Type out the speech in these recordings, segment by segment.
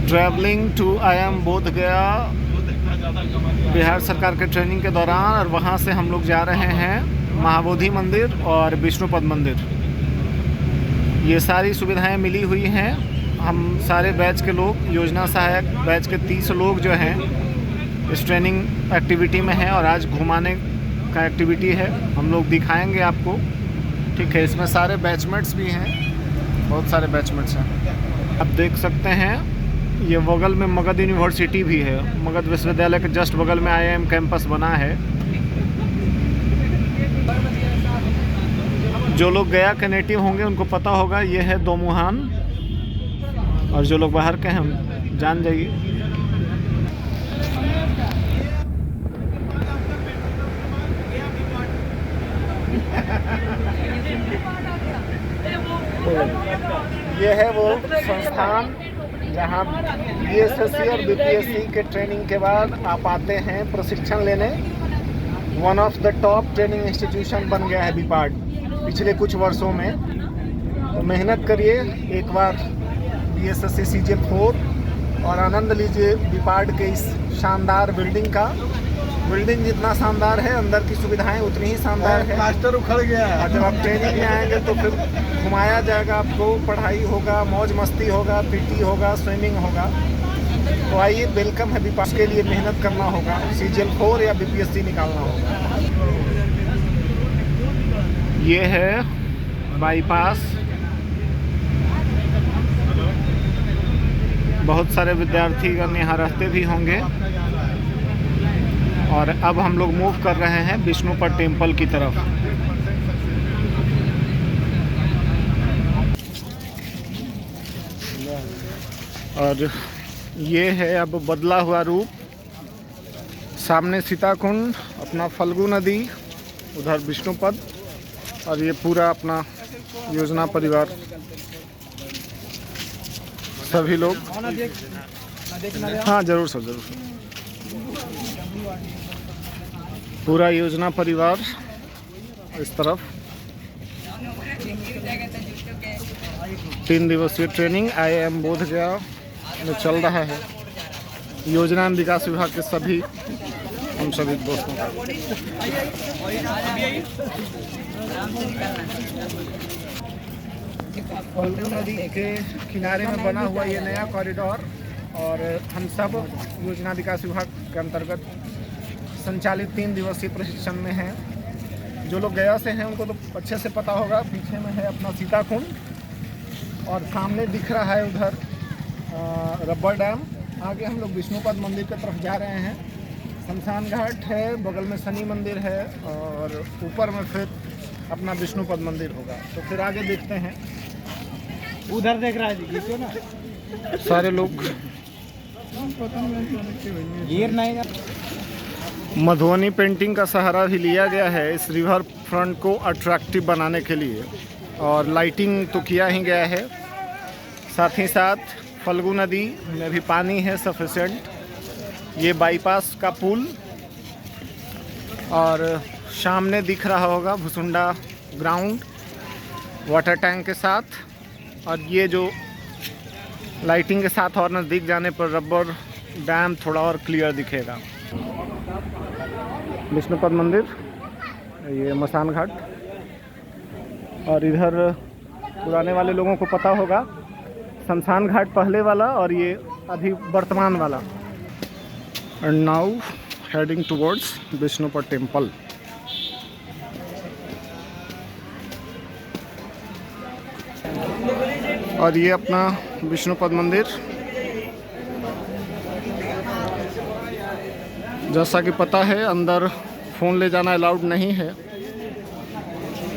Travelling to IIM बोध गया बिहार सरकार के ट्रेनिंग के दौरान, और वहाँ से हम लोग जा रहे हैं महाबोधि मंदिर और विष्णुपद मंदिर। ये सारी सुविधाएं मिली हुई हैं। हम सारे बैच के लोग, योजना सहायक बैच के 30 लोग जो हैं इस ट्रेनिंग एक्टिविटी में हैं, और आज घुमाने का एक्टिविटी है। हम लोग दिखाएंगे आपको, ठीक है। इसमें सारे बैचमेट्स भी हैं, बहुत सारे बैचमेट्स हैं। आप देख सकते हैं ये बगल में मगध यूनिवर्सिटी भी है। मगध विश्वविद्यालय के जस्ट बगल में IIM कैंपस बना है। जो लोग गया के नेटिव होंगे उनको पता होगा ये है दोमुहान, और जो लोग बाहर के हैं जान जाइए। ये है वो संस्थान जहाँ BSSC और BPSC के ट्रेनिंग के बाद आप आते हैं प्रशिक्षण लेने। One of the top training institution बन गया है बीपाड पिछले कुछ वर्षों में। तो मेहनत करिए, एक बार BSSC CGL 4 और आनंद लीजिए बीपाड के इस शानदार बिल्डिंग का। बिल्डिंग जितना शानदार है, अंदर की सुविधाएं उतनी ही शानदार है। मास्टर उखड़ गया है। और जब आप ट्रेनिंग में आएंगे तो फिर घुमाया जाएगा आपको, पढ़ाई होगा, मौज मस्ती होगा, PT होगा, स्विमिंग होगा। तो आइए, वेलकम है बीपाड। के लिए मेहनत करना होगा, CGL 4 या BPSC निकालना होगा। ये है बाईपास। बहुत सारे विद्यार्थीगण यहाँ रहते भी होंगे। और अब हम लोग मूव कर रहे हैं विष्णुपद टेम्पल की तरफ। और ये है अब बदला हुआ रूप। सामने सीताकुंड, अपना फल्गु नदी, उधर विष्णुपद, और ये पूरा अपना योजना परिवार, सभी लोग। हाँ जरूर सर, जरूर सर। पूरा योजना परिवार इस तरफ। 3 दिवसीय ट्रेनिंग IIM बोध गया में चल रहा है। योजना एवं विकास विभाग के सभी हम सभी दोस्तों का। फल्गु नदी के किनारे में बना हुआ ये नया कॉरिडोर, और हम सब योजना विकास विभाग के अंतर्गत संचालित 3 दिवसीय प्रशिक्षण में हैं। जो लोग गया से हैं उनको तो अच्छे से पता होगा। पीछे में है अपना सीताकुंड, और सामने दिख रहा है उधर रबर डैम। आगे हम लोग विष्णुपद मंदिर की तरफ जा रहे हैं। शमशान घाट है, बगल में शनि मंदिर है, और ऊपर में फिर अपना विष्णुपद मंदिर होगा। तो फिर आगे देखते हैं। उधर देख रहा है जी ना सारे लोग। मधुबनी पेंटिंग का सहारा भी लिया गया है इस रिवर फ्रंट को अट्रैक्टिव बनाने के लिए, और लाइटिंग तो किया ही गया है। साथ ही साथ फल्गु नदी में भी पानी है सफिशेंट। ये बाईपास का पुल, और सामने दिख रहा होगा भुसुंडा ग्राउंड वाटर टैंक के साथ। और ये जो लाइटिंग के साथ और नज़दीक जाने पर रबर डैम थोड़ा और क्लियर दिखेगा। विष्णुपद मंदिर, ये मसान घाट, और इधर पुराने वाले लोगों को पता होगा शमशान घाट पहले वाला, और ये अभी वर्तमान वाला। And now heading towards Vishnupad temple. और ये अपना विष्णुपद मंदिर। जैसा कि पता है अंदर फ़ोन ले जाना अलाउड नहीं है।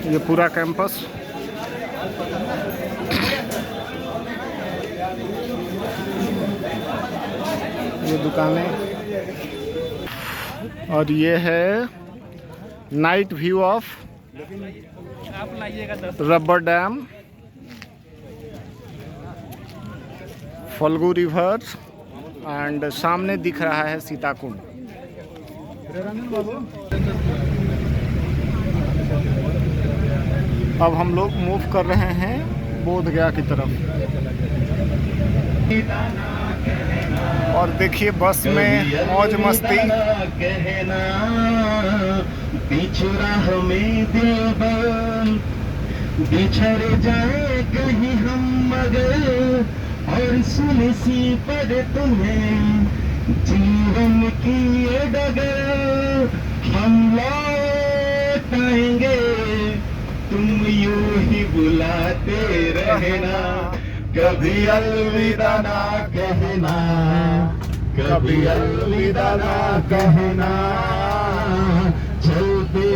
ये पूरा कैंपस। ये दुकानें, और ये है night view of rubber dam, Falgu river, and सामने दिख रहा है सीताकुंड। अब हम लोग मूव कर रहे हैं बोध गया की तरफ। और देखिए बस में मौज मस्ती। कहना पीछे राह में दिल बिछड़ जाए कहीं हम मगर और सुन सी पर तुम्हें जीवन की ये डगर हम लौट आएंगे तुम यूं ही बुलाते रहना कभी अलविदा ना कहना कभी अलविदा ना कहना चलते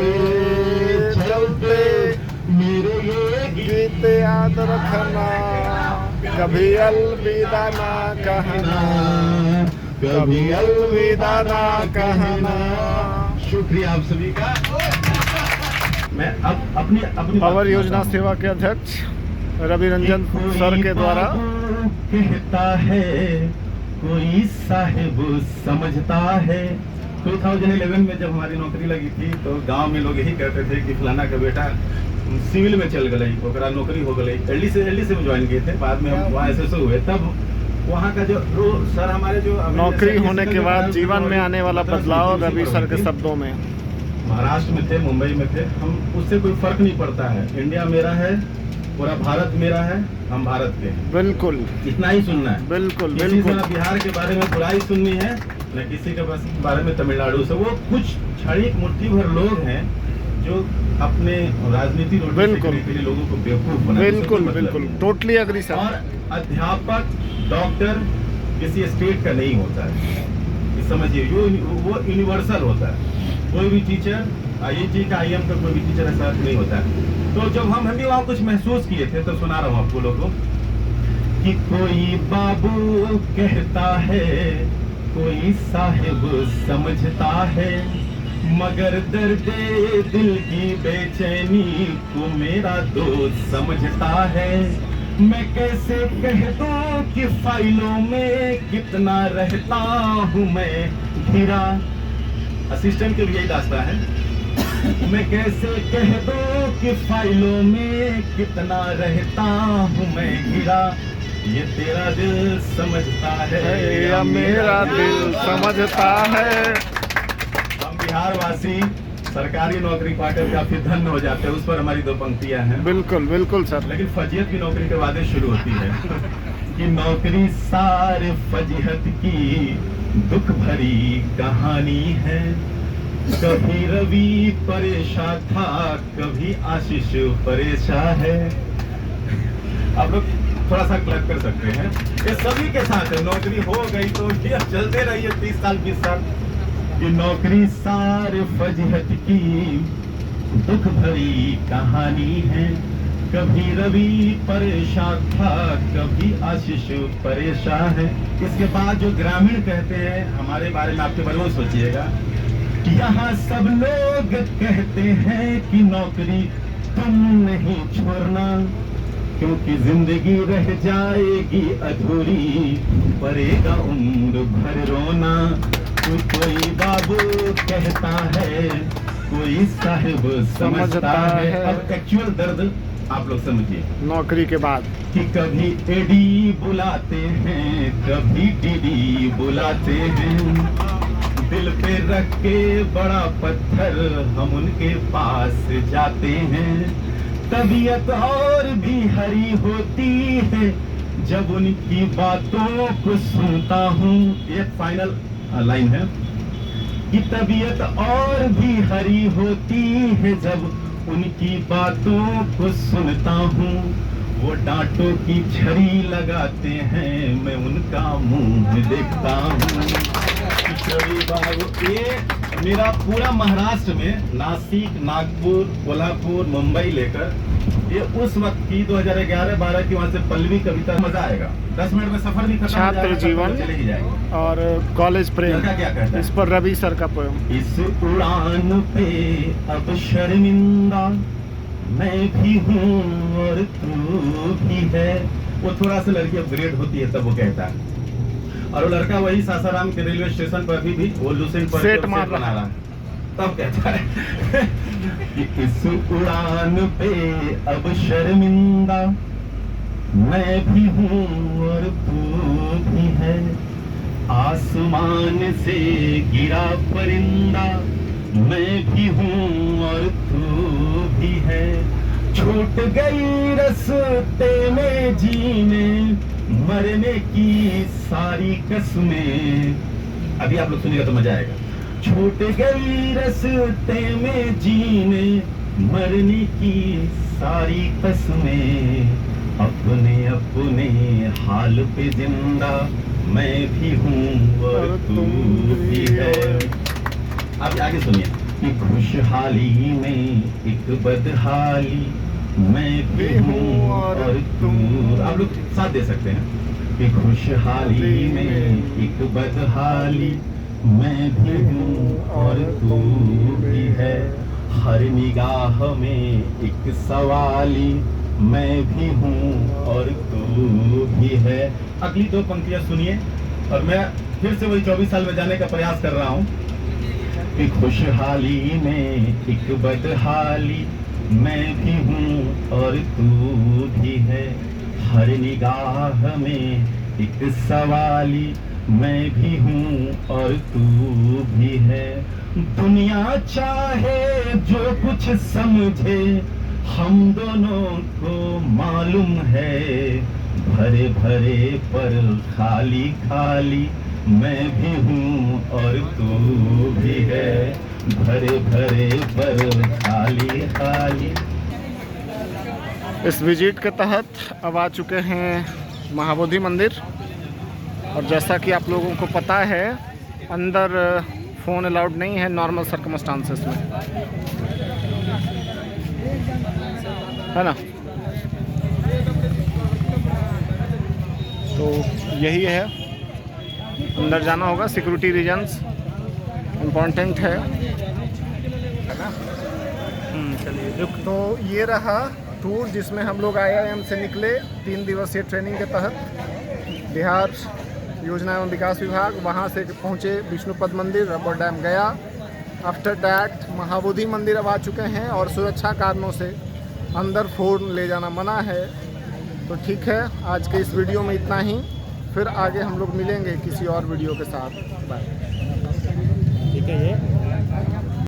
चलते मेरे ये गीत याद रखना, कभी अलविदा ना कहना, कभी अलविदा ना कहना। शुक्रिया आप सभी का। मैं अब अपनी पावर योजना सेवा के अध्यक्ष रवि रंजन सर के द्वारा कहता है कोई साहिब समझता है। 2011 में जब हमारी नौकरी लगी थी तो गांव में लोग यही कहते थे कि फलाना का बेटा सिविल में चल गई, ओकरा नौकरी हो गई। एलडी से ज्वाइन किए थे, बाद में हम वहाँ एसएसओ हुए। तब वहाँ का जो सर हमारे जो नौकरी होने के बाद जीवन में आने वाला बदलाव रवि सर के शब्दों में। महाराष्ट्र में थे, मुंबई में थे, हम उससे कोई फर्क नहीं पड़ता है। इंडिया मेरा है, पूरा भारत मेरा है, हम भारत के हैं। बिल्कुल इतना ही सुनना है। बिल्कुल किसी बिल्कुल। से बिहार के बारे में बुराई सुननी है न किसी के बारे में तमिलनाडु से। वो कुछ क्षणिक मुट्ठी भर लोग हैं जो अपने राजनीति बिल्कुल के लिए लोगों को बेवकूफ बनाते हैं। बिल्कुल बिल्कुल टोटली अग्री सर। और अध्यापक डॉक्टर किसी स्टेट का नहीं होता है, ये समझिए। वो यूनिवर्सल होता है। कोई भी टीचर IIT का IIM का कोई भी टीचर ऐसा नहीं होता है। तो जब हम भी वहाँ कुछ महसूस किए थे तो सुना रहा हूँ आपको लोगों को कि कोई बाबू कहता है कोई साहिब समझता है मगर दर्द दिल की बेचैनी को मेरा दोस्त समझता है। मैं कैसे कह दूं कि फाइलों में कितना रहता हूँ मैं घिरा। असिस्टेंट के भी यही दास्ता है। मैं कैसे कह दूं कि फाइलों में कितना रहता हूँ मैं घिरा। ये तेरा दिल समझता है या मेरा दिल समझता है। हम बिहार वासी सरकारी नौकरी पाकर काफी धन्य हो जाते हैं। उस पर हमारी 2 पंक्तियां हैं। बिल्कुल बिल्कुल सर। लेकिन फजीहत की नौकरी के बाद ही शुरू होती है कि नौकरी सारे फजीहत की दुख भरी कहानी है। कभी रवि परेशान था, कभी आशीष परेशान है। आप लोग थोड़ा सा क्लैप कर सकते हैं। ये सभी के साथ है। नौकरी हो गई तो ये चलते रहिए 30 साल 20 साल। ये नौकरी सारे फजीहत की दुख भरी कहानी है। कभी रवि परेशान था, कभी आशीष परेशान है। इसके बाद जो ग्रामीण कहते हैं हमारे बारे में, आपके बारे में सोचिएगा। यहाँ सब लोग कहते हैं कि नौकरी तुम नहीं छोड़ना क्योंकि जिंदगी रह जाएगी अधूरी, पड़ेगा उम्र भर रोना। कोई बाबू कहता है, कोई साहिब समझता है। अब एक्चुअल दर्द आप लोग समझिए नौकरी के बाद कि कभी एडी बुलाते हैं, कभी डीडी बुलाते हैं। दिल पे रख के बड़ा पत्थर हम उनके पास जाते हैं। तबीयत और भी हरी होती है जब उनकी बातों को सुनता हूँ। ये फाइनल लाइन है कि तबीयत और भी हरी होती है जब उनकी बातों को सुनता हूँ। वो डांटों की छड़ी लगाते हैं, मैं उनका मुंह देखता हूँ। ये मेरा पूरा महाराष्ट्र में नासिक, नागपुर, कोल्हापुर, मुंबई लेकर ये उस वक्त की 2011-12 की वहाँ से पल्लवी कविता। मजा आएगा। 10 मिनट में सफर भी खत्म हो छात्र जाएगा, जीवन चले ही जाएगा। और कॉलेज प्रेम, लड़का क्या कहता है? इस पर रवि सर का पोएम। इस उड़ान पे अब शर्मिंदा मैं भी हूँ और तू भी है। वो थोड़ा सा लड़की अपग्रेड होती है तब वो कहता है। और वो लड़का वही सासाराम के रेलवे स्टेशन पर अभी भी वो लूसेंट पर सेट मार बना रहा है। तब कहता है कि इस उड़ान पे अब शर्मिंदा मैं भी हूँ और तू है। आसमान से गिरा परिंदा मैं भी हूँ और तू भी है। छूट गई रस्ते में जीने मरने की सारी कसमें। अभी आप लोग सुनिएगा तो मजा आएगा। छूट गई रस्ते में जीने मरने की सारी कसमें। अपने अपने हाल पे जिंदा मैं भी हूँ और तू भी है। अब आगे सुनिए कि खुशहाली में एक बदहाली मैं भी हूँ और तू। आप लोग साथ दे सकते हैं कि खुशहाली में एक बदहाली मैं भी हूँ और तू भी है। हर निगाह में एक सवाली मैं भी हूँ और तू भी है। अगली दो पंक्तियां सुनिए और मैं फिर से वही 24 साल में जाने का प्रयास कर रहा हूँ कि खुशहाली में एक बदहाली मैं भी हूँ और तू भी है। हर निगाह में एक सवाली मैं भी हूँ और तू भी है। दुनिया चाहे जो कुछ समझे हम दोनों को मालूम है। भरे भरे पर खाली खाली मैं भी हूँ और तू भी है। भरे भरे पर खाली खाली। इस विजिट के तहत अब आ चुके हैं महाबोधि मंदिर। और जैसा कि आप लोगों को पता है अंदर फ़ोन अलाउड नहीं है नॉर्मल सर्कमस्टांसेस में, है ना। तो यही है, अंदर जाना होगा, सिक्योरिटी रीजन्स इम्पोर्टेंट है ना। चलिए, तो ये रहा टूर जिसमें हम लोग IIM से निकले 3 दिवसीय ट्रेनिंग के तहत। बिहार योजना एवं विकास विभाग, वहाँ से पहुँचे विष्णुपद मंदिर, रबर डैम गया। आफ्टर दैट महाबोधि मंदिर अब आ चुके हैं और सुरक्षा कारणों से अंदर फ़ोन ले जाना मना है। तो ठीक है, आज के इस वीडियो में इतना ही। फिर आगे हम लोग मिलेंगे किसी और वीडियो के साथ। बाय। ठीक है ये